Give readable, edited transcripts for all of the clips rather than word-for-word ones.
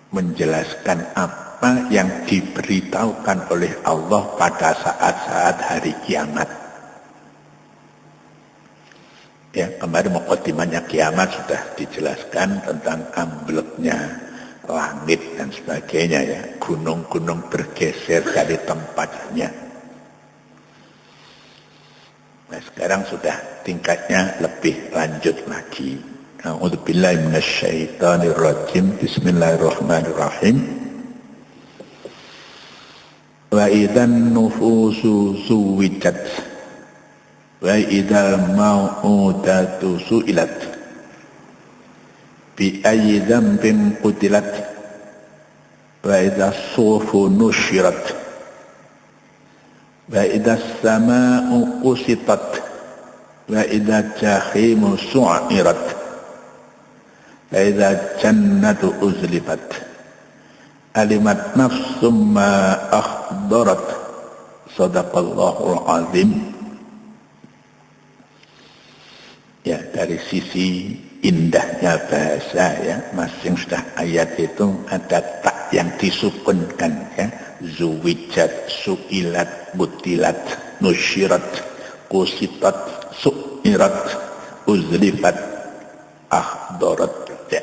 menjelaskan apa yang diberitahukan oleh Allah pada saat-saat hari kiamat. Ya, kemarin mukadimahnya kiamat sudah dijelaskan tentang ambleknya langit dan sebagainya ya, gunung-gunung bergeser dari tempatnya. Nah, sekarang sudah tingkatnya lebih lanjut lagi. A'udzubillahi minasyaitonirrajim. Bismillahirrahmanirrahim. Wa idzan nufusu suwijat wa idzal mau'udatu su'ilat bi ayyi dzambin qutilat wa idzas sufu nusyirat wa idzas samaa'u qusitat wa idzal jahimu su'irat wa idzal jannatu uzlifat alimat nafsum ma akhdarat. Sadaqallahul azim. Ya, dari sisi indahnya bahasa ya, masing sudah ayat itu ada tak yang disukunkan ya, zuwijat, su'ilat, butilat, nusyirat, qusitat, su'irat, uzlifat, akhdarat ya.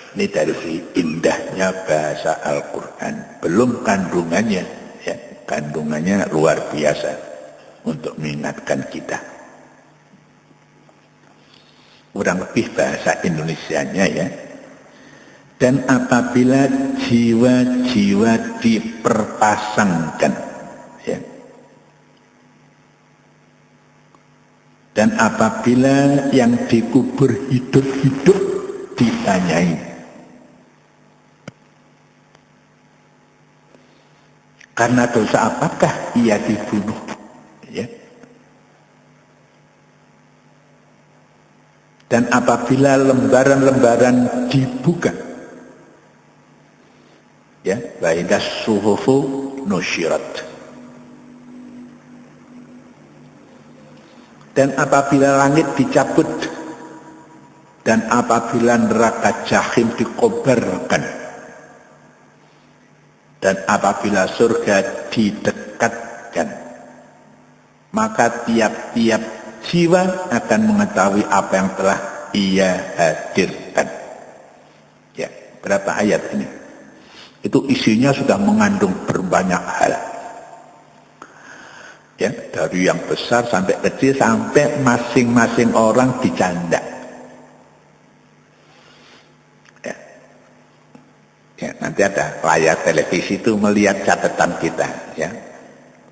Ini dari sisi indahnya bahasa Al-Quran, belum kandungannya ya, kandungannya luar biasa untuk mengingatkan kita. Kurang lebih bahasa Indonesianya ya. Dan apabila jiwa-jiwa diperpasangkan ya, dan apabila yang dikubur hidup-hidup ditanyai, karena dosa apakah ia dibunuh? Ya. Dan apabila lembaran-lembaran dibuka, ya, wa idzas suhufu nusyirat. Dan apabila langit dicabut, dan apabila neraka jahim dikobarkan, dan apabila surga didekatkan, maka tiap-tiap jiwa akan mengetahui apa yang telah ia hadirkan. Ya, berapa ayat ini? Itu isinya sudah mengandung berbanyak hal. Ya, dari yang besar sampai kecil, sampai masing-masing orang dicanda. Ya. Ya, nanti ada layar televisi itu melihat catatan kita, ya.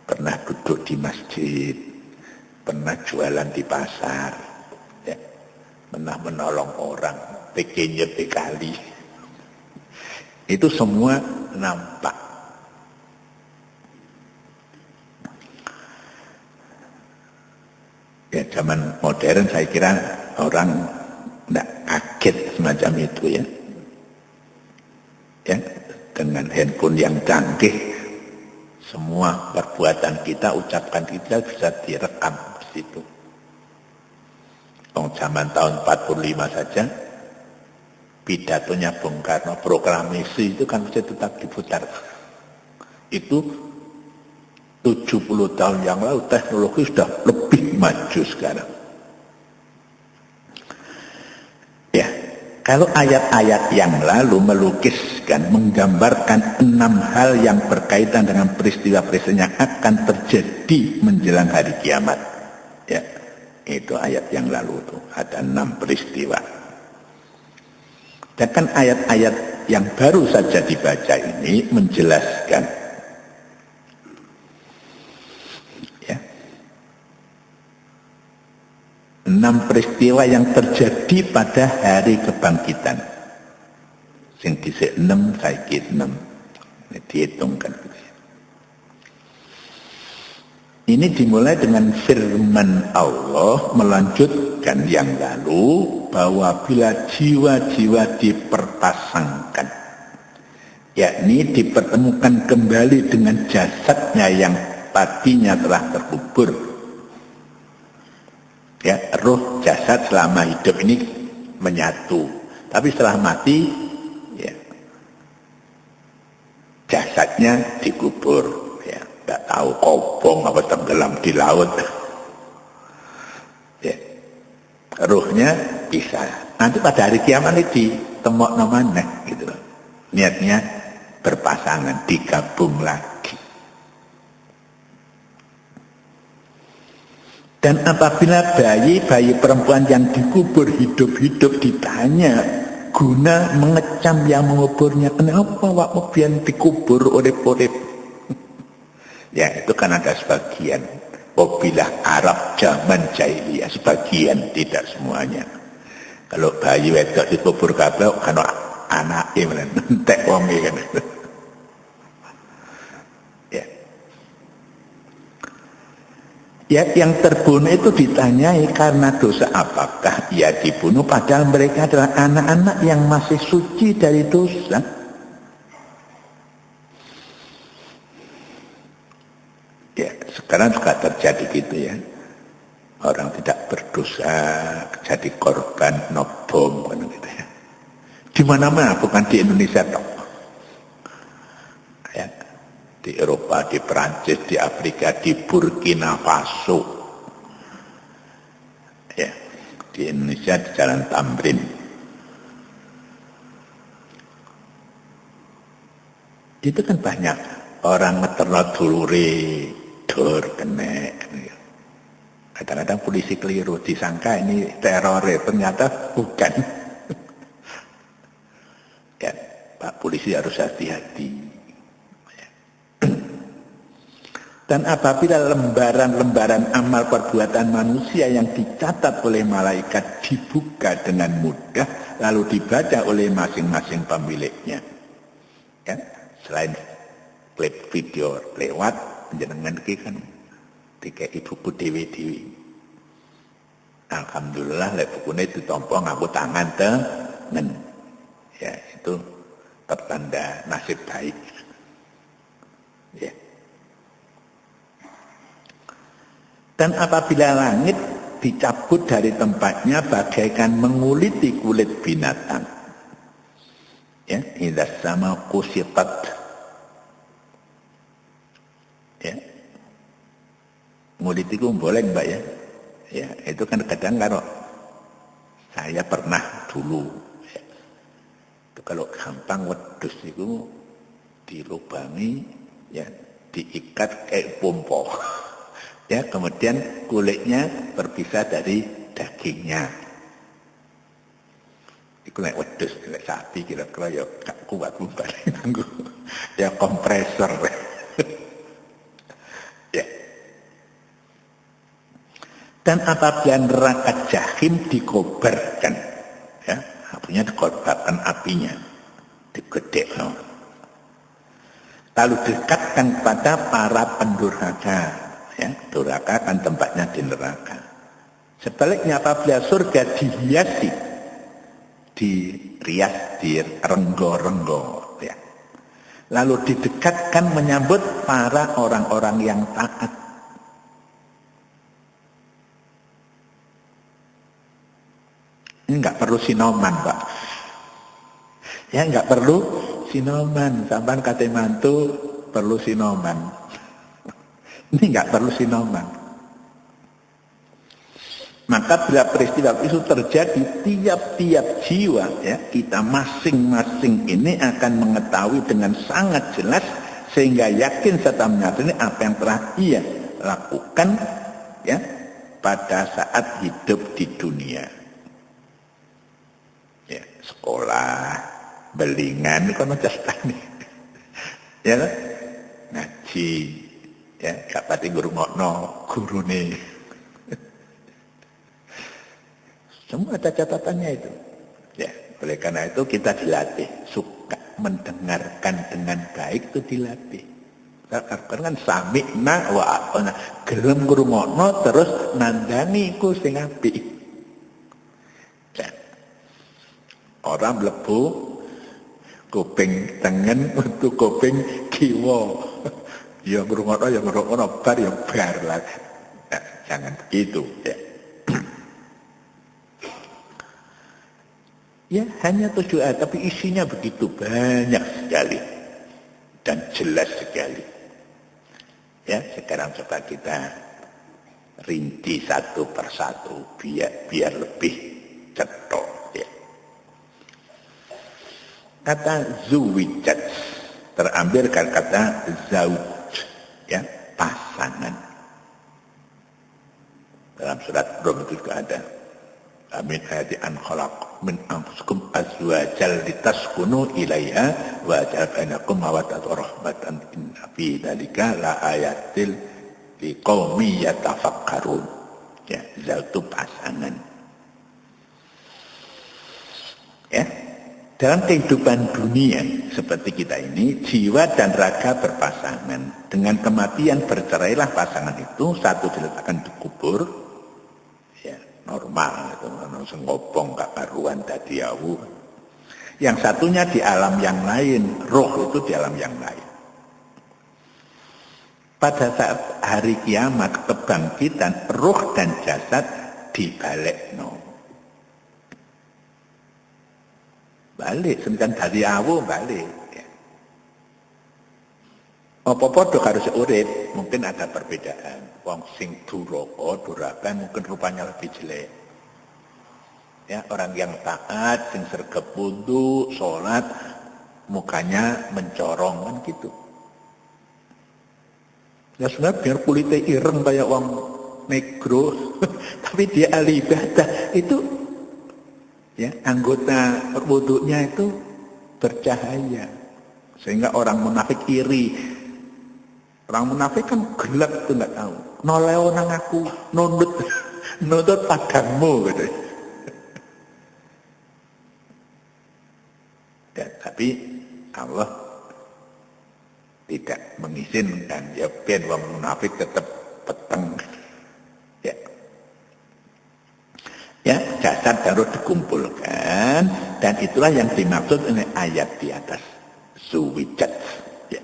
Pernah duduk di masjid, pernah jualan di pasar, ya, pernah menolong orang, pekenye bekali. Itu semua nampak. Ya, zaman modern saya kira orang tidak kaget semacam itu ya. Ya, dengan handphone yang canggih, semua perbuatan kita, ucapkan kita bisa direkam di situ. Zaman tahun 45 saja, pidatonya Bung Karno, proklamasi itu kan bisa tetap diputar. Itu 70 tahun yang lalu, teknologi sudah lebih maju sekarang. Ya, kalau ayat-ayat yang lalu melukiskan, menggambarkan 6 hal yang berkaitan dengan peristiwa-peristiwa yang akan terjadi menjelang hari kiamat. Ya, itu ayat yang lalu itu ada 6 peristiwa. Dan kan ayat-ayat yang baru saja dibaca ini menjelaskan ya, 6 peristiwa yang terjadi pada hari kebangkitan. Sing dhisik 6, saiki 6. Ini dihitungkan. Ini dimulai dengan firman Allah melanjutkan yang lalu, bahwa bila jiwa-jiwa diperpasangkan, yakni dipertemukan kembali dengan jasadnya yang tadinya telah terkubur, ya, roh jasad selama hidup ini menyatu, Tapi setelah mati, ya, jasadnya dikubur, ya, nggak tahu kobong apa tenggelam di laut. Ya, ruhnya bisa. Nanti pada hari kiamat ini ditemokno maneh gitu. Niatnya berpasangan, digabung lagi. Dan apabila bayi perempuan yang dikubur hidup-hidup ditanya guna mengecam yang menguburnya, kenapa waktu biar dikubur urip-urip? Ya itu kan ada sebagian. Wabilah Arab zaman jahiliyah, sebagian, tidak semuanya. Kalau bayi wedok dikubur kabeh kan anake entek wonge kan. Ya, yang terbunuh itu ditanyai karena dosa apakah ia dibunuh, padahal mereka adalah anak-anak yang masih suci dari dosa. Ya, sekarang juga terjadi gitu ya. Orang tidak berdosa jadi korban nobom kan gitu ya. Di mana-mana, bukan di Indonesia toh. Ya. Di Eropa, di Perancis, di Afrika, di Burkina Faso, ya, di Indonesia di Jalan Tamrin. Itu kan banyak orang ngeterno dulure dor kene. Kadang-kadang polisi keliru, disangka ini teror, ternyata bukan. Ya, Pak polisi harus hati-hati. Dan apabila lembaran-lembaran amal perbuatan manusia yang dicatat oleh malaikat dibuka dengan mudah, lalu dibaca oleh masing-masing pemiliknya. Ya, selain klip video lewat, jenengan iki kan dikai buku dewe-dewe. Alhamdulillah lek bukune ditampa nganggo tangan tengen. Ya, itu pertanda nasib baik. Ya. Dan apabila langit dicabut dari tempatnya bagaikan menguliti kulit binatang. Ya, idza sama qusitat. Ya. Ngulit itu boleh Mbak ya. Ya, itu kan kadang kalau saya pernah dulu ya, itu kalau gampang wedhus itu dilubangi ya, diikat kayak pompo. Ya, kemudian kulitnya berpisah dari dagingnya. Iku nek wedhus, nek sapi kira-kira ya gak kuat bubar nganggo ya kompresor. Ya. Dan apabila neraka jahim dikobarkan, ya, artinya dikobarkan apinya, digedekno. Lalu dekatkan pada para pendurhaka. Ya, durhaka kan tempatnya di neraka. Sebaliknya apabila surga dihiasi, dirias, direnggo-renggo, ya. Lalu didekatkan menyambut para orang-orang yang taat. Ini enggak perlu sinoman, Pak. Ya, enggak perlu sinoman. Sampean kate mantu perlu sinoman. Ini enggak perlu sinoman. Maka bila peristiwa itu terjadi, tiap-tiap jiwa ya, kita masing-masing ini akan mengetahui dengan sangat jelas sehingga yakin serta menyadari apa yang telah ia lakukan ya pada saat hidup di dunia. Ya, sekolah, belingan kono castane. Ya, ngaji, ya, gak pati ngrungokno gurune. Semua ada catatannya itu. Ya, oleh karena itu kita dilatih suka mendengarkan dengan baik itu dilatih. Karena kan sami'na wa ata'na, gelem ngrungokno terus nandani iku sing apik. Ya. Orang mlebu kuping tengen untuk kuping kiwa. Ya ngrungokno ya ngrungokno bar ya bar lah. Nah, jangan begitu ya. Ya, hanya 7 ayat, tapi isinya begitu banyak sekali dan jelas sekali. Ya, sekarang coba kita rinci satu persatu biar lebih cetok. Ya. Kata zuwijat terambil dari kata zauj, ya, pasangan. Dalam surat Rum itu juga ada. Amin ayati an khalaq min anfusikum azwajal litaskunu ilaiha wa ja'ala bainakum mawaddatan wa rahmatan inna fi dzalika la ayatil liqaumi yatafakkarun. Ya, zauj pasangan. Ya. Dalam kehidupan dunia seperti kita ini, jiwa dan raga berpasangan. Dengan kematian bercerailah pasangan itu, satu diletakkan di kubur, ya, normal itu, langsung ngobong gak karuan dadi awu. Yang satunya di alam yang lain, roh itu di alam yang lain. Pada saat hari kiamat kebangkitan, roh dan jasad dibalekno. Balik, semisal dadi awu balik. Ya. Apa-apa dok harus urip, mungkin ada perbedaan. Wong sing duraka mungkin rupanya lebih jelek. Ya, orang yang taat, sing sregep wudu, sholat, mukanya mencorong kan gitu. Ya sebenarnya biar kulitnya ireng kayak wong negro, tapi dia ahli ibadah itu, ya, anggota wudunya itu bercahaya, sehingga orang munafik iri. Orang munafik kan gelap tuh nggak tahu. Noleo nang aku, nundut padangmu gitu. Ya, tapi Allah tidak mengizinkan, ya ben wong munafik tetap peteng. Ya. Ya, jasad harus dikumpulkan, dan itulah yang dimaksud oleh ayat di atas, zuwijat. Ya.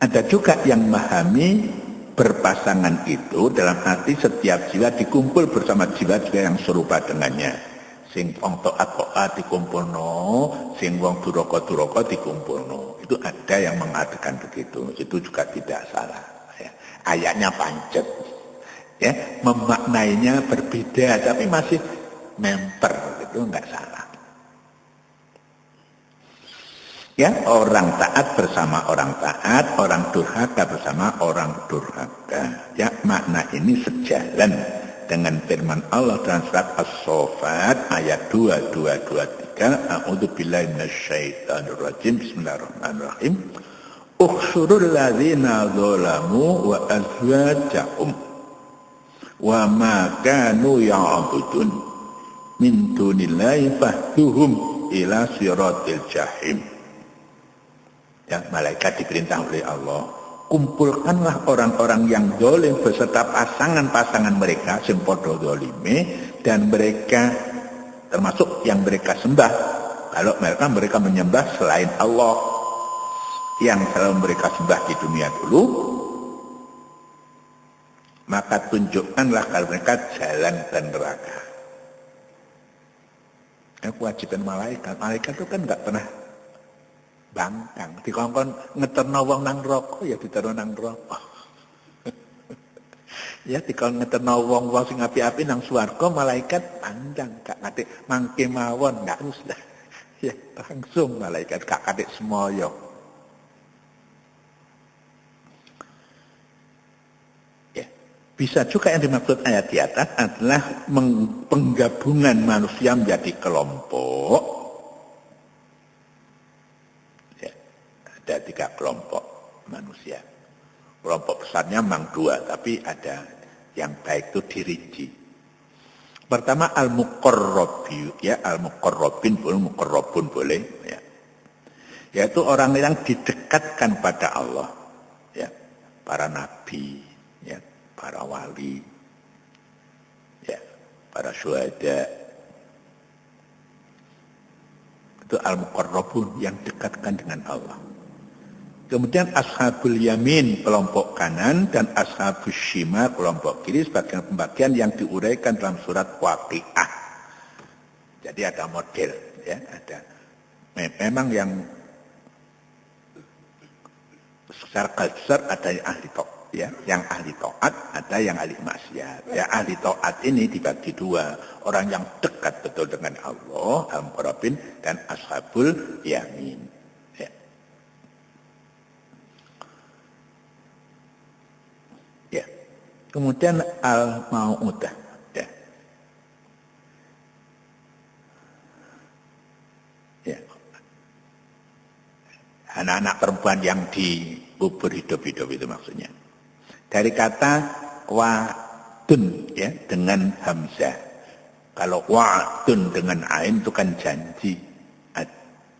Ada juga yang memahami berpasangan itu dalam arti setiap jiwa dikumpul bersama jiwa-jiwa yang serupa dengannya. Sing wong taat dikumpulno, sing wong duraka dikumpulno. Itu ada yang mengatakan begitu. Itu juga tidak salah. Ya. Ayatnya pancet. Ya, memaknainya berbeda tapi masih memper, itu enggak salah. Ya, orang taat bersama orang taat, orang durhaka bersama orang durhaka. Ya, makna ini sejalan dengan firman Allah dalam surat As-Saffat ayat 2223, a'udzubillahi minasyaitonir rajim, bismillahirrahmanirrahim. Ukhsurul ladzina zalamu wa azwajahum wa ma kanu ya'budun min dunillahi fahduhum ila siratil jahim. Ya, malaikat diperintah oleh Allah, kumpulkanlah orang-orang yang zalim beserta pasangan-pasangan mereka sing padha zalime, dan mereka termasuk yang mereka sembah. Kalau mereka menyembah selain Allah yang selalu mereka sembah di dunia dulu, maka tunjukkanlah kalau mereka jalan dan neraka. Kewajiban malaikat itu kan nggak pernah bangkang. Dikongkon ngeterno wong nang neraka ya diterno nang neraka. Ya dikon ngeterno wong sing api-api nang swarga, malaikat pandang gak kate mangke mawon, gak usah. Ya langsung malaikat gak kate semoyo. Bisa juga yang dimaksud ayat di atas adalah penggabungan manusia menjadi kelompok. Ya, ada 3 kelompok manusia. Kelompok besarnya memang 2, tapi ada yang baik itu dirinci. Pertama al-muqarrabin, ya, al-muqarrabin boleh, muqarrabun boleh, ya. Yaitu orang yang didekatkan pada Allah, ya, para nabi, ya, para wali, ya, para syuhada. Itu al-muqarrabun yang dekatkan dengan Allah. Kemudian ashabul yamin kelompok kanan dan ashabus shimal kelompok kiri, sebagian pembagian yang diuraikan dalam surat Waqiah. Jadi ada model, ya, ada. Memang yang secara besar ada yang ahli taat, ya, yang ahli taat, ada yang ahli maksiat. Ya, ahli taat ini dibagi dua, orang yang dekat betul dengan Allah, al-muqarrabin, dan ashabul yamin. Ya. Ya. Kemudian al-mau'udah. Ya. Ya. Anak-anak perempuan yang dikubur hidup-hidup itu maksudnya. Dari kata wa'dun, ya, dengan hamzah. Kalau wa'dun dengan ain itu kan janji.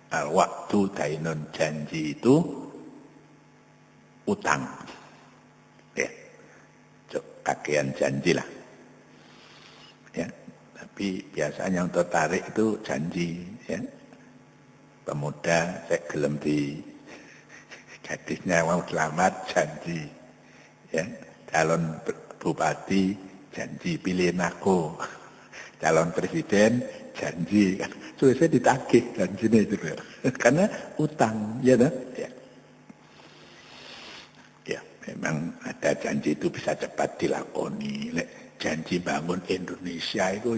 Al-wa'du dainun, janji itu utang. Ya. Kakean janji lah. Ya. Tapi biasanya yang tertarik itu janji, ya. Pemuda saya gelem di gadisnya mau selamat janji, ya. Calon bupati janji pilih aku, calon presiden janji, sudah ditagih janjinya itu karena utang, ya, ya. Ya, memang ada janji itu bisa cepat dilakoni. Janji bangun Indonesia itu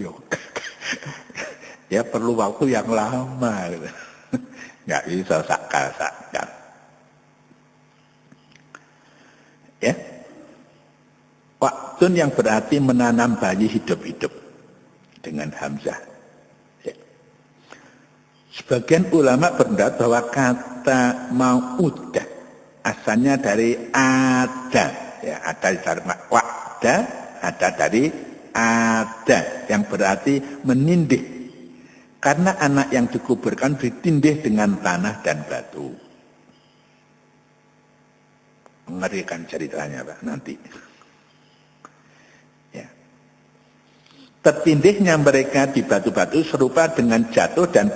ya perlu waktu yang lama gitu. Nggak bisa sakal-sakal. Ya. Waktun yang berarti menanam bayi hidup-hidup dengan hamzah. Ya. Sebagian ulama berpendapat bahwa kata mau'udah asalnya dari ada. Ya, ada dari wa'da, ada dari ada yang berarti menindih. Karena anak yang dikuburkan ditindih dengan tanah dan batu. Mengerikan ceritanya, Pak, nanti. Ya. Tertindihnya mereka di batu-batu serupa dengan jatuh dan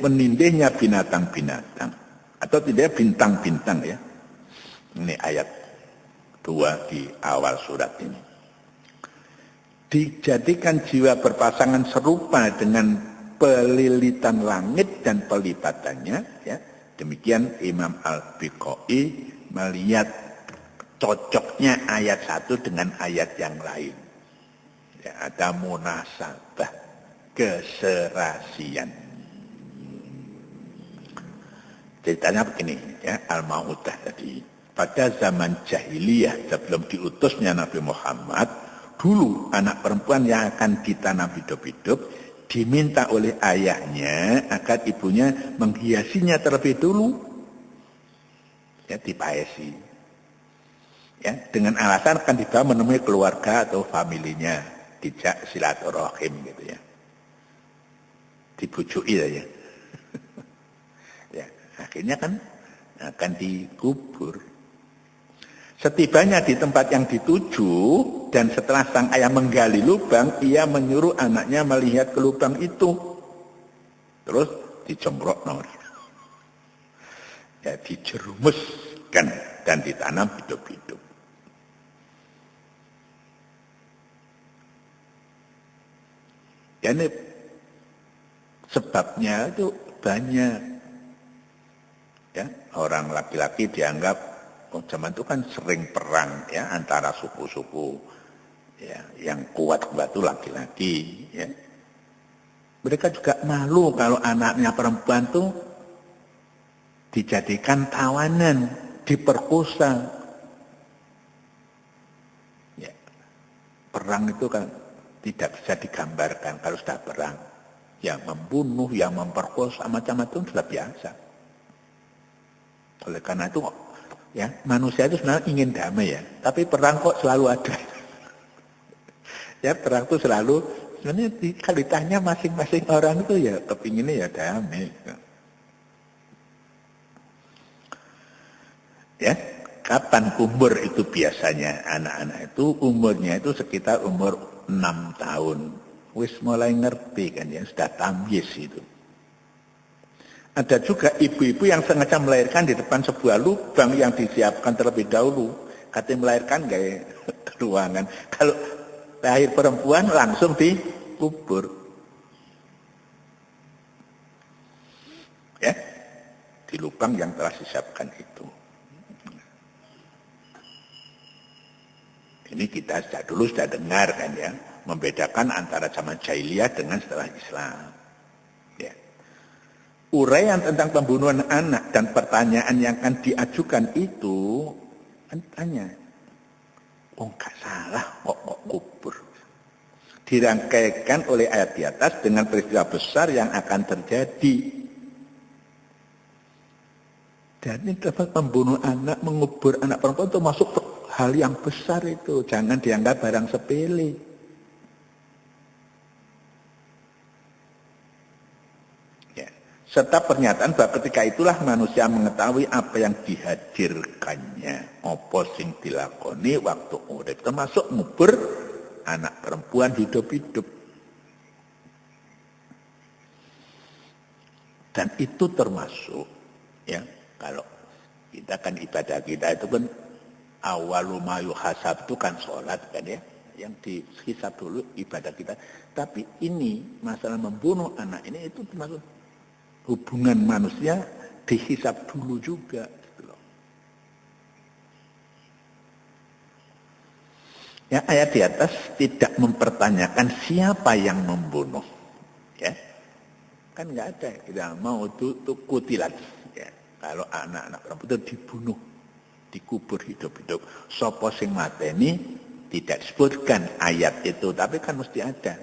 menindihnya binatang-binatang. Atau tidak bintang-bintang, ya. Ini ayat 2 di awal surat ini. Dijadikan jiwa berpasangan serupa dengan pelilitan langit dan pelipatannya, ya. Demikian Imam Al-Biqai melihat cocoknya ayat 1 dengan ayat yang lain. Ya, ada munasabah, keserasian. Ceritanya begini, ya, Al-Mau'udah tadi. Pada zaman jahiliyah sebelum diutusnya Nabi Muhammad, dulu anak perempuan yang akan ditanam hidup-hidup diminta oleh ayahnya agar ibunya menghiasinya terlebih dulu, ya, dipaesi, ya, dengan alasan akan dibawa menemui keluarga atau familinya, dijak silaturahim gitu, ya, dibujuki ya. Ya, akhirnya kan akan dikubur. Setibanya di tempat yang dituju dan setelah sang ayah menggali lubang, ia menyuruh anaknya melihat ke lubang itu. Terus dicemprok, ya, dijerumuskan dan ditanam hidup-hidup. Ya, ini sebabnya itu banyak. Ya, orang laki-laki dianggap zaman itu kan sering perang, ya, antara suku-suku, ya, yang kuat itu laki-laki, ya. Mereka juga malu kalau anaknya perempuan tuh dijadikan tawanan, diperkosa. Ya. Perang itu kan tidak bisa digambarkan kalau sudah perang. Yang membunuh, yang memperkosa, macam-macam sudah biasa. Oleh karena itu, ya, manusia itu sebenarnya ingin damai, ya, tapi perang kok selalu ada. Ya, perang itu selalu, sebenarnya kalau ditanya masing-masing orang itu ya kepinginnya ya damai. Ya, kapan umur itu biasanya anak-anak itu umurnya itu sekitar umur 6 tahun. Wis mulai ngerti kan, ya, sudah tamyiz itu. Ada juga ibu-ibu yang sengaja melahirkan di depan sebuah lubang yang disiapkan terlebih dahulu. Katanya melahirkan gaya ruangan. Kalau lahir perempuan langsung dikubur. Ya, di lubang yang telah disiapkan itu. Ini kita dulu sudah dengar kan ya, membedakan antara zaman jahiliyah dengan setelah Islam. Ya. Uraian tentang pembunuhan anak dan pertanyaan yang akan diajukan itu kan tanya, oh nggak salah kok kubur. Dirangkaikan oleh ayat di atas dengan peristiwa besar yang akan terjadi. Dan ini tempat membunuh anak, mengubur anak perempuan itu masuk hal yang besar itu. Jangan dianggap barang sepele. Ya. Serta pernyataan bahwa ketika itulah manusia mengetahui apa yang dihadirkannya. Apa sing dilakoni waktu urip. Termasuk ngubur anak perempuan hidup-hidup. Dan itu termasuk, ya, kalau kita kan ibadah kita itu kan awalu ma yuhasab itu kan sholat kan ya, yang dihisab dulu ibadah kita. Tapi ini masalah membunuh anak ini itu termasuk hubungan manusia dihisab dulu juga. Ya, ayat di atas tidak mempertanyakan siapa yang membunuh, ya. Kan nggak ada, kita mau itu kutilat. Ya. Kalau anak-anak perempuan itu dibunuh, dikubur hidup-hidup. Sopo sing mateni tidak disebutkan ayat itu, tapi kan mesti ada.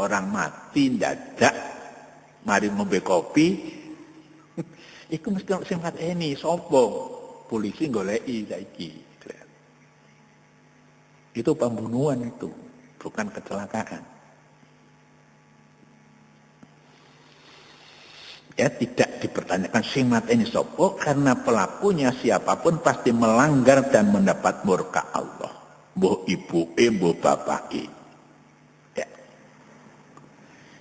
Orang mati ndadak, mari ngombe kopi, itu mesti sing mateni sopo. Polisi goleki saiki. Itu pembunuhan itu, bukan kecelakaan. Ya, tidak dipertanyakan sing mateni sopo, karena pelakunya siapapun pasti melanggar dan mendapat murka Allah. Mbuh ibuke, mbuh bapake. Ya.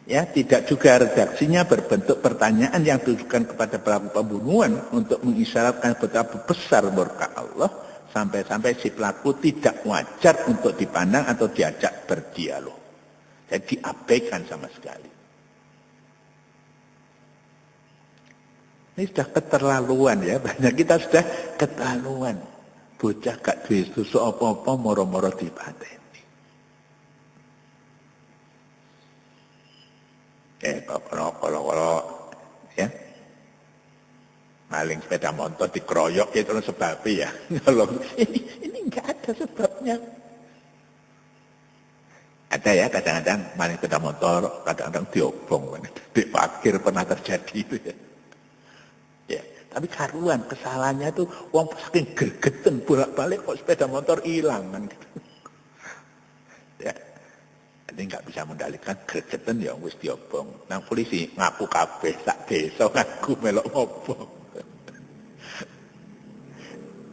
Ya, tidak juga redaksinya berbentuk pertanyaan yang ditujukan kepada pelaku pembunuhan untuk mengisyaratkan betapa besar murka Allah sampai-sampai si pelaku tidak wajar untuk dipandang atau diajak berdialog. Jadi diabaikan sama sekali. Ini sudah keterlaluan ya, banyak kita sudah keterlaluan. Bocah gak duwe susu apa-apa moro-moro dipateni. Kalau ya. Maling sepeda motor dikeroyok itu sebabnya ya. Kalau ini enggak ada sebabnya. Ada ya kadang-kadang maling sepeda motor, kadang-kadang diobong. Di parkir pernah terjadi itu ya. Tapi karuan kesalahannya itu wong saking gregeten bolak-balik kok sepeda motor hilang kan gitu. Ya. Jadi enggak bisa mendalikan gregeten ya wis diobong. Nang polisi ngaku kabeh sak desa ngaku melok ngobong.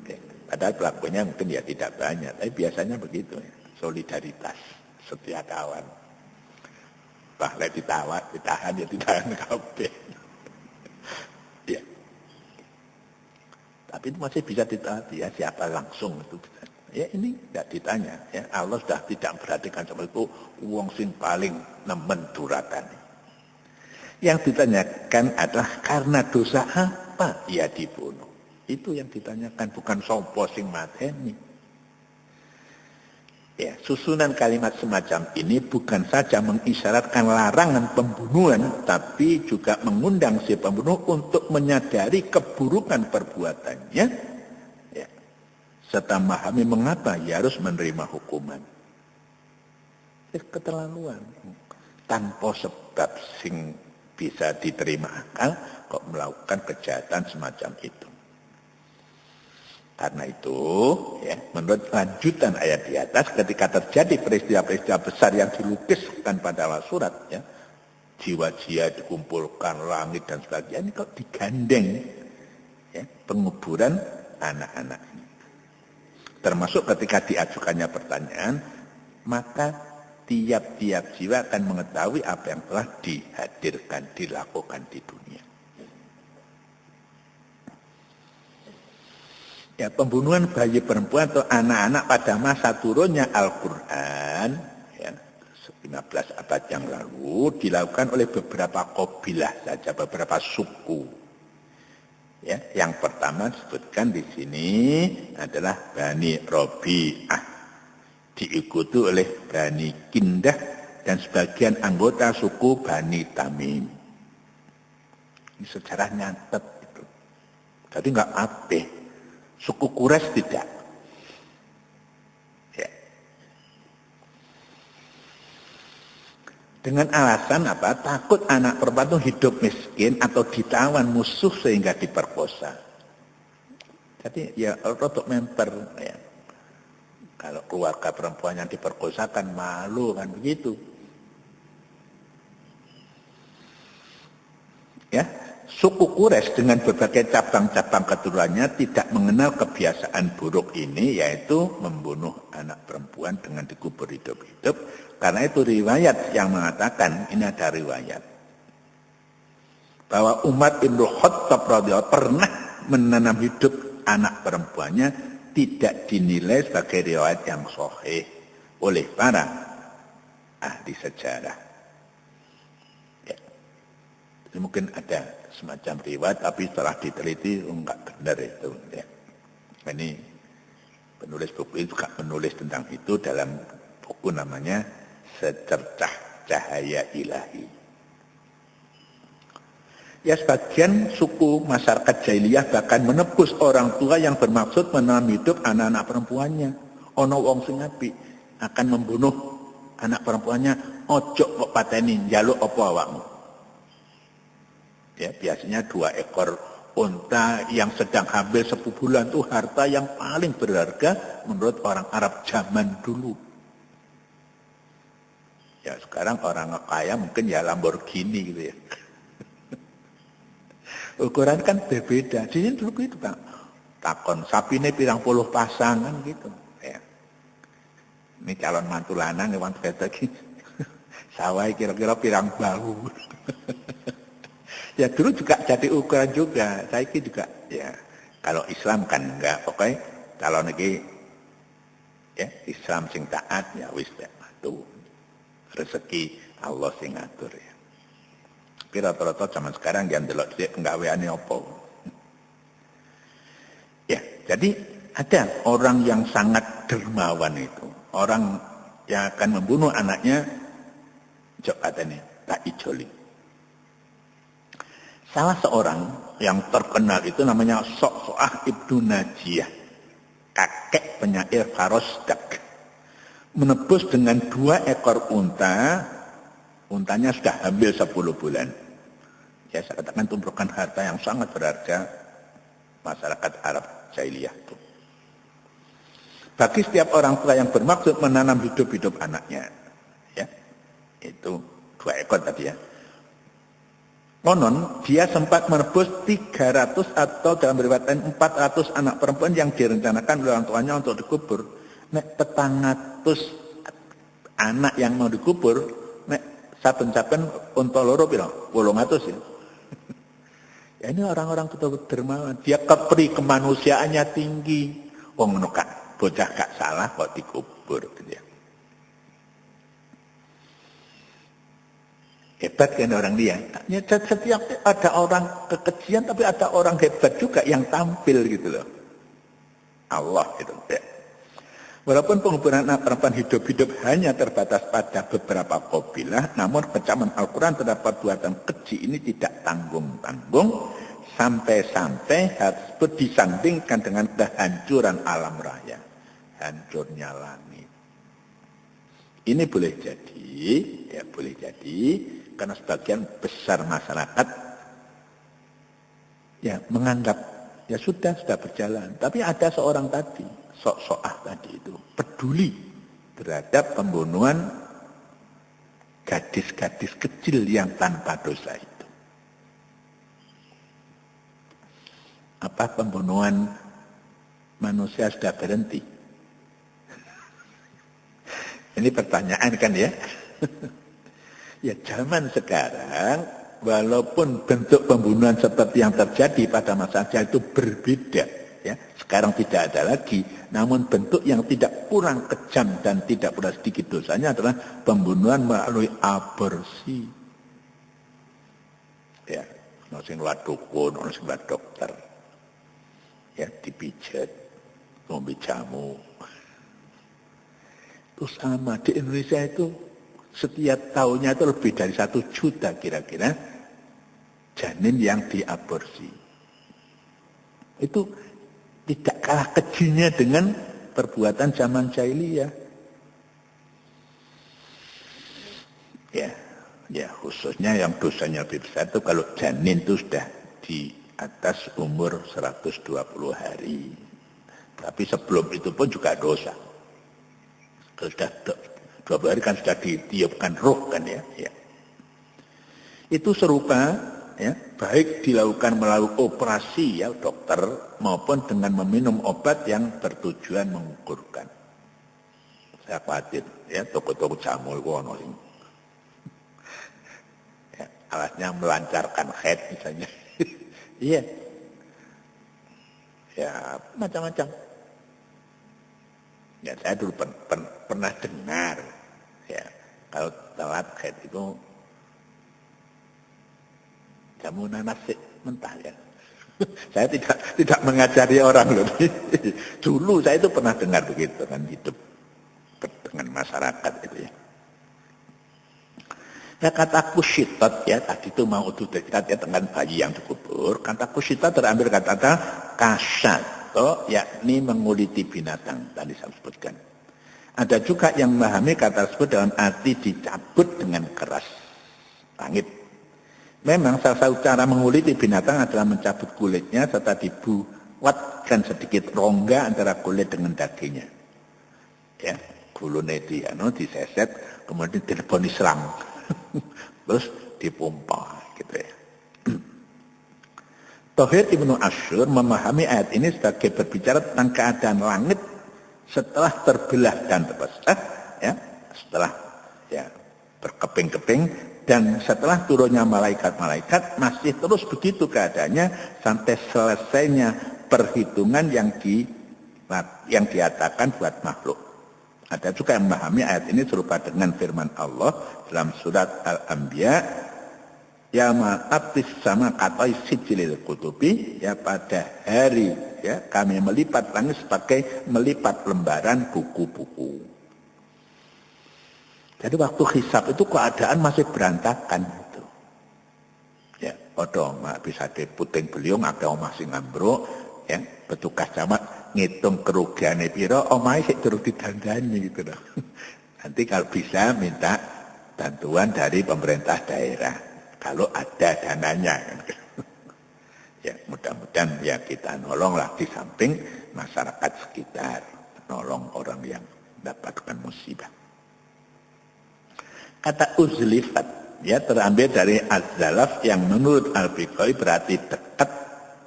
Ya. Padahal pelakunya mungkin ya tidak banyak, tapi biasanya begitu ya. Solidaritas, setia kawan. Bahkan ditahan ya ditahan kabeh. Ya. Tapi itu masih bisa ditanya ya, siapa langsung itu. Ya ini tidak ditanya. Ya, Allah sudah tidak memperhatikan sama itu wong sing paling nemen duratan. Yang ditanyakan adalah karena dosa apa ia dibunuh. Itu yang ditanyakan, bukan sopo sing mateni. Ya, susunan kalimat semacam ini bukan saja mengisyaratkan larangan pembunuhan, tapi juga mengundang si pembunuh untuk menyadari keburukan perbuatannya, ya, serta memahami mengapa ia harus menerima hukuman. Keterlaluan, tanpa sebab sing bisa diterima akal, kok melakukan kejahatan semacam itu. Karena itu, ya, menurut lanjutan ayat di atas, ketika terjadi peristiwa-peristiwa besar yang dilukiskan pada awal surat, ya, jiwa-jiwa dikumpulkan, langit dan sebagainya, ini kok digandeng, ya, penguburan anak-anak ini. Termasuk ketika diajukannya pertanyaan, maka tiap-tiap jiwa akan mengetahui apa yang telah dihadirkan, dilakukan di dunia. Ya, pembunuhan bayi perempuan atau anak-anak pada masa turunnya Al-Quran, ya, 15 abad yang lalu, dilakukan oleh beberapa kabilah saja, beberapa suku. Ya, yang pertama disebutkan di sini adalah Bani Robi'ah, diikuti oleh Bani Kindah dan sebagian anggota suku Bani Tamim. Ini sejarah nyatet itu. Jadi nggak apeh. Suku Quraisy tidak. Ya. Dengan alasan apa? Takut anak perempuan itu hidup miskin atau ditawan musuh sehingga diperkosa. Jadi ya rotok memper ya. Kalau keluarga perempuan yang diperkosa kan malu kan begitu. Ya, suku Quraisy dengan berbagai cabang-cabang keturunannya tidak mengenal kebiasaan buruk ini, yaitu membunuh anak perempuan dengan dikubur hidup-hidup. Karena itu riwayat yang mengatakan, ini ada riwayat bahwa Umar bin Khattab radhiyallahu pernah menanam hidup anak perempuannya, tidak dinilai sebagai riwayat yang sahih oleh para ahli sejarah. Ya. Jadi mungkin ada semacam riwayat, tapi setelah diteliti enggak benar itu. Ya. Ini penulis buku itu juga menulis tentang itu dalam buku namanya Secercah Cahaya Ilahi. Ya, sebagian suku masyarakat jahiliyah bahkan menebus orang tua yang bermaksud menanam hidup anak-anak perempuannya. Ono wong sing apik akan membunuh anak perempuannya, ojo kok pateni, njaluk apa awakmu. Ya, biasanya 2 ekor unta yang sedang hamil 10 bulan itu harta yang paling berharga menurut orang Arab zaman dulu. Ya, sekarang orang kaya mungkin ya Lamborghini gitu ya. Ukuran kan berbeda. Di sini dulu gitu Pak. Takon sapine pirang puluh pasangan gitu. Ya. Ini calon mantu lanang ewan beda iki. Sawai kira-kira pirang bahu. Ya dulu juga jadi ukuran juga. Saya juga ya. Kalau Islam kan enggak. Pokoknya kalau niki ya Islam sing taat ya wis itu rezeki Allah sing ngatur ya. Tapi rata-rata zaman sekarang yang delok dhisik penggaweane apa. Ya, jadi ada orang yang sangat dermawan itu. Orang yang akan membunuh anaknya jok katanya tak ijoli. Salah seorang yang terkenal itu namanya So'ah Ibnu Najiyah, kakek penyair Farosdak, menebus dengan 2 ekor unta. Untanya sudah hamil 10 bulan. Ya, saya katakan itu merupakan harta yang sangat berharga masyarakat Arab jahiliyah itu. Bagi setiap orang tua yang bermaksud menanam hidup-hidup anaknya, ya, itu 2 ekor tadi ya. Konon dia sempat menebus 300 atau dalam riwayat 400 anak perempuan yang direncanakan oleh orang tuanya untuk dikubur. Nek 400 anak yang mau dikubur, nek saben-saben unta loro pira? 800 ya. Ya ini orang-orang betul-betul dermawan. Dia kemanusiaannya tinggi. Wong ngono kak, bocah gak salah kok dikubur gitu ya. Hebat kan orang dia. Ya, setiap ada orang kekejian tapi ada orang hebat juga yang tampil gitu loh. Allah itu. Ya. Walaupun penguburan anak perempuan hidup-hidup hanya terbatas pada beberapa kabilah, namun kecaman Al-Quran terdapat buatan keji ini tidak tanggung-tanggung, sampai-sampai harus disandingkan dengan kehancuran alam raya, hancurnya langit. Ini boleh jadi, karena sebagian besar masyarakat ya menganggap ya sudah berjalan. Tapi ada seorang tadi, So'ah tadi itu peduli terhadap pembunuhan gadis-gadis kecil yang tanpa dosa itu. Apa pembunuhan manusia sudah berhenti? Ini pertanyaan kan ya? Ya zaman sekarang walaupun bentuk pembunuhan seperti yang terjadi pada masa itu berbeda, ya sekarang tidak ada lagi, namun bentuk yang tidak kurang kejam dan tidak pula sedikit dosanya adalah pembunuhan melalui aborsi. Ya, ono sing lewat dukun, ono sing lewat dokter. ya dipijat, ngombe jamu. Itu sama di Indonesia itu setiap tahunnya itu lebih dari 1 juta kira-kira janin yang diaborsi. Itu tidak kalah kejinya dengan perbuatan zaman jahiliyah. Ya khususnya yang dosanya lebih besar itu kalau janin itu sudah di atas umur 120 hari. Tapi sebelum itu pun juga dosa. Kalau sudah 20 hari kan sudah ditiupkan roh kan ya. Itu serupa ya, baik dilakukan melalui operasi ya dokter maupun dengan meminum obat yang bertujuan mengukurkan. Saya khawatir ya toko-toko jamu itu ono sing alasnya melancarkan haid misalnya. Iya. Ya, macam-macam. Ya, saya dulu pernah dengar ya, kalau telat haid itu jamu nanas mentah ya. Saya tidak mengajari orang loh. Dulu saya itu pernah dengar begitu kan hidup dengan masyarakat itu ya. Ya kata kusyitat ya tadi itu mau dekat ya dengan bayi yang dikubur. Kata kusyitat terambil kata kasyato yakni menguliti binatang tadi saya sebutkan. Ada juga yang memahami kata tersebut dalam arti dicabut dengan keras langit. Memang salah satu cara menguliti binatang adalah mencabut kulitnya serta dibuatkan sedikit rongga antara kulit dengan dagingnya. Ya, gulune diseset kemudian telepon Islam. Terus dipompa gitu ya. Thohir Ibnu Asyur memahami ayat ini sebagai berbicara tentang keadaan langit setelah terbelah dan terpecah ya, setelah ya berkeping-keping dan setelah turunnya malaikat-malaikat masih terus begitu keadaannya sampai selesainya perhitungan yang diatakan buat makhluk. Ada juga yang memahami ayat ini serupa dengan firman Allah dalam surat Al-Anbiya, ya ma'atis sama katai sijilil kutubi, ya pada hari ya kami melipat langit sebagai melipat lembaran buku-buku. Jadi waktu hisab itu keadaan masih berantakan gitu. Ya, padha bisa diputing beliung akeh omah sing ambruk, ya, petugas camat ngitung kerugiannya piro, omahe sik durung didandani gitu loh. Nanti kalau bisa minta bantuan dari pemerintah daerah kalau ada dananya. Ya mudah-mudahan ya kita nolonglah di samping masyarakat sekitar, nolong orang yang mendapatkan musibah. Kata uzlifat ya terambil dari az-zalaf yang menurut Al-Biqai berarti dekat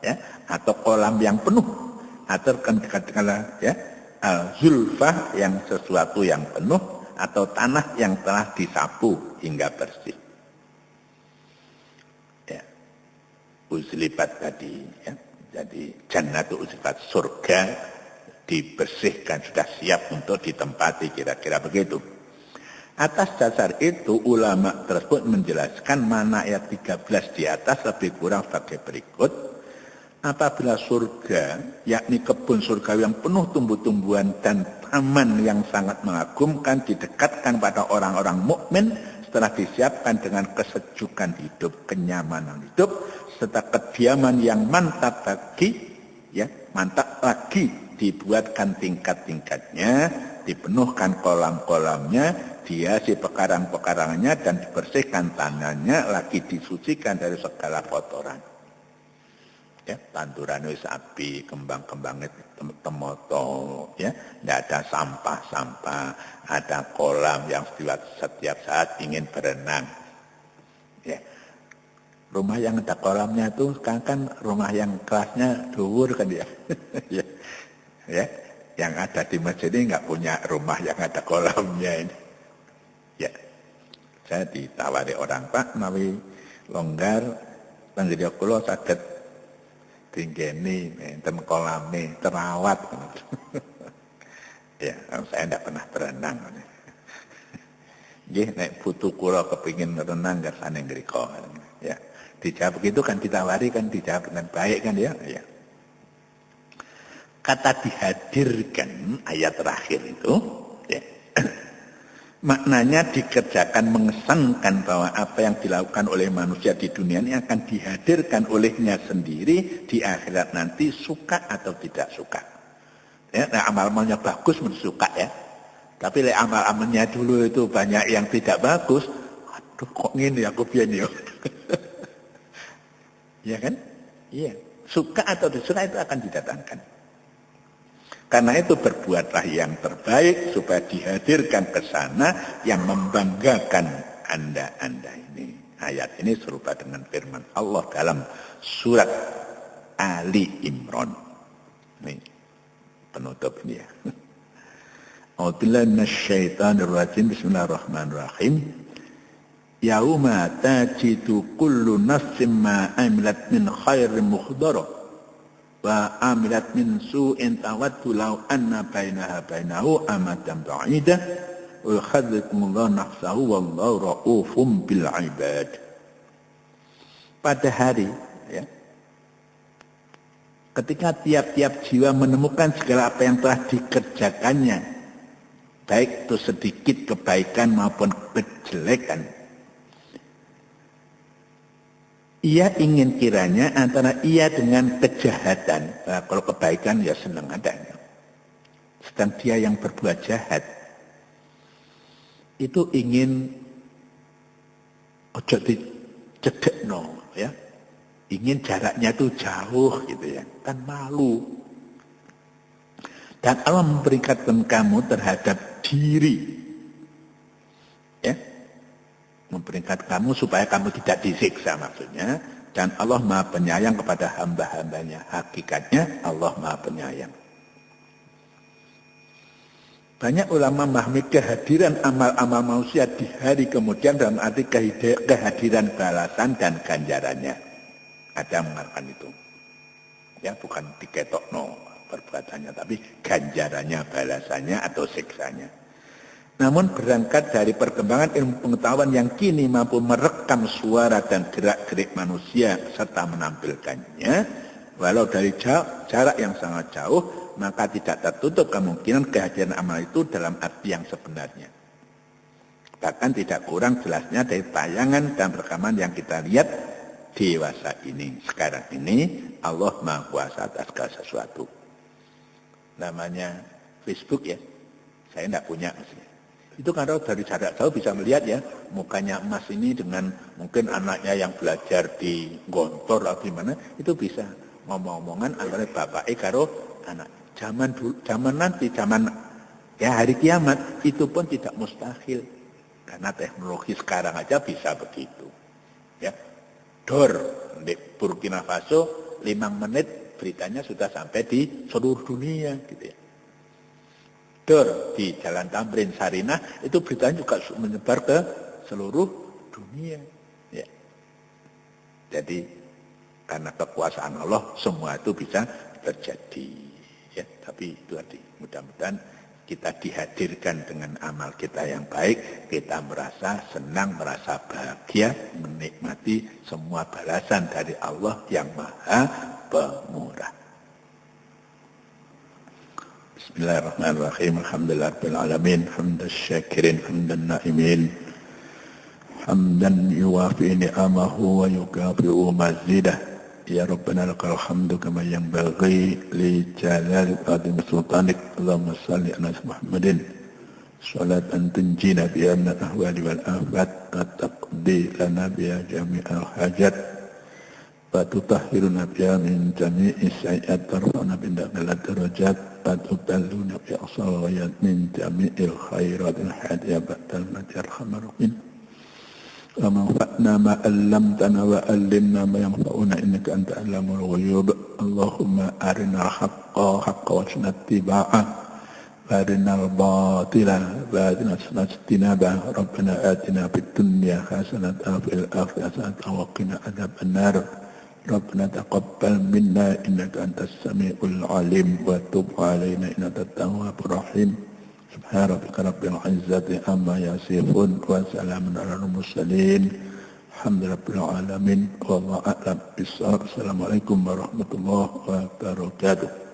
ya atau kolam yang penuh. Atau katakanlah ya al-zulfah yang sesuatu yang penuh atau tanah yang telah disapu hingga bersih. Ya. Uzlifat tadi ya. Jadi jannatu uzlifat, surga dibersihkan sudah siap untuk ditempati kira-kira begitu. Atas dasar itu ulama tersebut menjelaskan mana ayat 13 di atas lebih kurang sebagai berikut. Apabila surga, yakni kebun surga yang penuh tumbuh-tumbuhan dan taman yang sangat mengagumkan didekatkan pada orang-orang mukmin setelah disiapkan dengan kesejukan hidup, kenyamanan hidup, serta kediaman yang mantap lagi dibuatkan tingkat-tingkatnya, dipenuhkan kolam-kolamnya, dihiasi pekarang-pekarangannya dan dibersihkan tanahnya, lagi disucikan dari segala kotoran. Ya, tanduran wis api, kembang-kembangnya temoto, ya, tidak ada sampah-sampah, ada kolam yang setiap saat ingin berenang. Ya, rumah yang ada kolamnya itu kan rumah yang kelasnya dhuwur kan ya, ya, yang ada di masjid ini nggak punya rumah yang ada kolamnya ini. Ya, saya ditawari orang Pak, nawi longgar, panggil kula saged tinggeni, enten kolame, terawat. Ya, saya tidak pernah berenang. Nggih, nek putu kula kepingin renang kersane ngriko. Ya, dijawab begitu kan ditawari kan dijawab dengan baik kan ya. Ya. kata dihadirkan ayat terakhir itu ya, maknanya dikerjakan, mengesankan bahwa apa yang dilakukan oleh manusia di dunia ini akan dihadirkan olehnya sendiri di akhirat nanti, suka atau tidak suka. Ya, nah, amal-amalnya bagus menurut suka ya. Tapi amal-amalnya dulu itu banyak yang tidak bagus. Aduh kok gini aku biar ya. Ya kan? Iya. Suka atau disuka itu akan didatangkan. Karena itu berbuatlah yang terbaik supaya dihadirkan ke sana yang membanggakan Anda ini. Ayat ini serupa dengan firman Allah dalam surat Ali Imran. Ini penutup ini ya. A'udzubillahi minasyaitonir rajim. Bismillahirrahmanirrahim. Yauma tajidu kullu nafsin ma amilat min khairin muhdara wa amilat min su'in tawaddu law anna bainahu amadan ba'idah wa yukhadhikumullahu nafsahu wallahu ra'ufum bil 'ibad. Pada hari ya, ketika tiap-tiap jiwa menemukan segala apa yang telah dikerjakannya, baik itu sedikit kebaikan maupun kejelekan, ia ingin kiranya antara ia dengan kejahatan. Nah, kalau kebaikan ya senang adanya. Sedang dia yang berbuat jahat itu ingin ojo dicedekno ya. Ingin jaraknya itu jauh gitu ya. Kan malu. Dan Allah memperingatkan kamu terhadap diri. Ya. Memperingat kamu supaya kamu tidak disiksa maksudnya. Dan Allah Maha Penyayang kepada hamba-hambanya. Hakikatnya Allah Maha Penyayang. Banyak ulama memahami kehadiran amal-amal manusia di hari kemudian dalam arti kehadiran balasan dan ganjarannya. Ada yang mengatakan itu. Ya, bukan diketokno perbuatannya, tapi ganjarannya, balasannya atau siksanya. Namun berangkat dari perkembangan ilmu pengetahuan yang kini mampu merekam suara dan gerak-gerik manusia serta menampilkannya, walau dari jarak yang sangat jauh, maka tidak tertutup kemungkinan kehadiran amal itu dalam arti yang sebenarnya. Bahkan tidak kurang jelasnya dari tayangan dan rekaman yang kita lihat dewasa ini. Sekarang ini Allah Maha Kuasa atas segala sesuatu. Namanya Facebook ya, saya tidak punya maksudnya. Itu karena dari jarak jauh bisa melihat ya mukanya Mas ini dengan mungkin anaknya yang belajar di Gontor atau di mana, itu bisa ngomong-ngomongan antara bapak karo anak. Zaman nanti, zaman ya hari kiamat itu pun tidak mustahil karena teknologi sekarang aja bisa begitu. Ya, dor di Burkina Faso 5 menit beritanya sudah sampai di seluruh dunia gitu ya. Dor di Jalan Tamrin Sarinah itu beritanya juga menyebar ke seluruh dunia. Ya. Jadi karena kekuasaan Allah semua itu bisa terjadi. Ya, tapi itu tadi mudah-mudahan kita dihadirkan dengan amal kita yang baik, kita merasa senang, merasa bahagia, menikmati semua balasan dari Allah yang Maha Pemurah. Bismillahirrahmanirrahim. Alhamdulillahirabbil alamin, hamdan syakirin, hamdan naimin, hamdan yuwafi ni'amahu wa yukafi'u mazidah. Ya Rabbana lakal hamdu kama yanbaghi li jalali qadim sultanik. Allahumma salli ala Muhammadin salatan tunjina biha min al-ahwali wal afat wa taqdi lana biha jami'al hajat wa tutahhiruna biha min jami'i sayyi'at tarfa'na bindakal darajat wa tuballuna bi aqsal ghayat min jami'il khairatil hadiyah ba'dal mati arhamar rahimin. Wa manfa'na ma 'allamtana wa 'allimna ma yanfa'una innaka anta 'allamul ghuyub. Allahumma arinal haqqa haqqan warzuqna ittiba'ah wa arinal batila batilatan warzuqna ijtinabah. Rabbana atina fid dunya hasanatan wa fil akhirati hasanatan wa qina adzaban nar. Rabbana taqabbal minna innaka antas samiul alim wa tub 'alaina innaka at-tawwabur rahim. Subhana rabbika rabbil izzati amma yasifun wa salamun alal mursalin. Alhamdulillahil alamin. Wallahu a'lam bissawab. Assalamualaikum warahmatullahi wabarakatuh.